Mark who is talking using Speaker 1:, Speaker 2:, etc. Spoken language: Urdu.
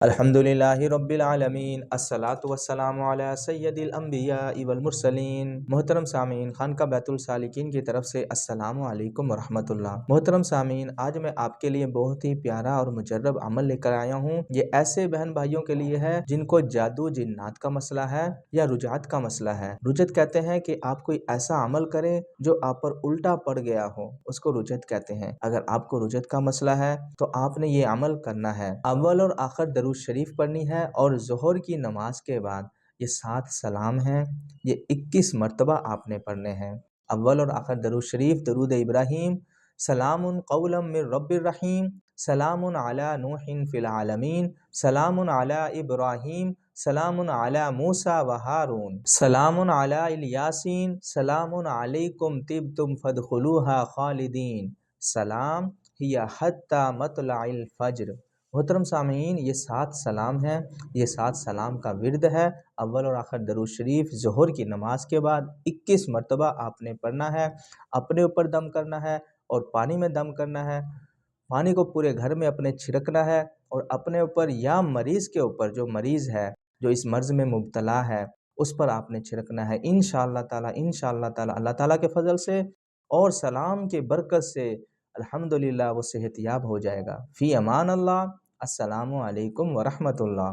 Speaker 1: الحمدللہ رب العالمین، الصلاۃ والسلام علی سید الانبیاء والمرسلین۔ محترم سامعین، خانقاہ بیت السالکین کی طرف سے السلام علیکم ورحمۃ اللہ۔ محترم سامعین، آج میں آپ کے لیے بہت ہی پیارا اور مجرب عمل لے کر آیا ہوں۔ یہ ایسے بہن بھائیوں کے لیے ہے جن کو جادو جنات کا مسئلہ ہے یا رجعت کا مسئلہ ہے۔ رجعت کہتے ہیں کہ آپ کوئی ایسا عمل کریں جو آپ پر الٹا پڑ گیا ہو، اس کو رجعت کہتے ہیں۔ اگر آپ کو رجعت کا مسئلہ ہے تو آپ نے یہ عمل کرنا ہے۔ اول اور آخر درود شریف پڑھنی ہے، اور ظہر کی نماز کے بعد یہ 7 سلام ہیں، یہ 21 مرتبہ آپ نے پڑھنے ہیں۔ اول اور آخر درود شریف: درود ابراہیم، سلام قولا من رب الرحیم، سلام علی نوح فی العالمین، سلام علی ابراہیم، سلام علی موسیٰ و ہارون، سلام علی الیاسین، سلام علیکم طبتم فادخلوها خالدین، سلام ہی حتی مطلع الفجر۔ محترم سامعین، یہ 7 سلام ہیں، یہ 7 سلام کا ورد ہے۔ اول اور آخر درود شریف ظہر کی نماز کے بعد 21 مرتبہ آپ نے پڑھنا ہے۔ اپنے اوپر دم کرنا ہے اور پانی میں دم کرنا ہے۔ پانی کو پورے گھر میں اپنے چھڑکنا ہے، اور اپنے اوپر یا مریض کے اوپر، جو مریض ہے، جو اس مرض میں مبتلا ہے، اس پر آپ نے چھڑکنا ہے۔ انشاءاللہ تعالی اللہ تعالیٰ کے فضل سے اور سلام کے برکت سے الحمدللہ وہ صحت یاب ہو جائے گا۔ فی امان اللہ۔ السلام علیکم ورحمۃ اللہ۔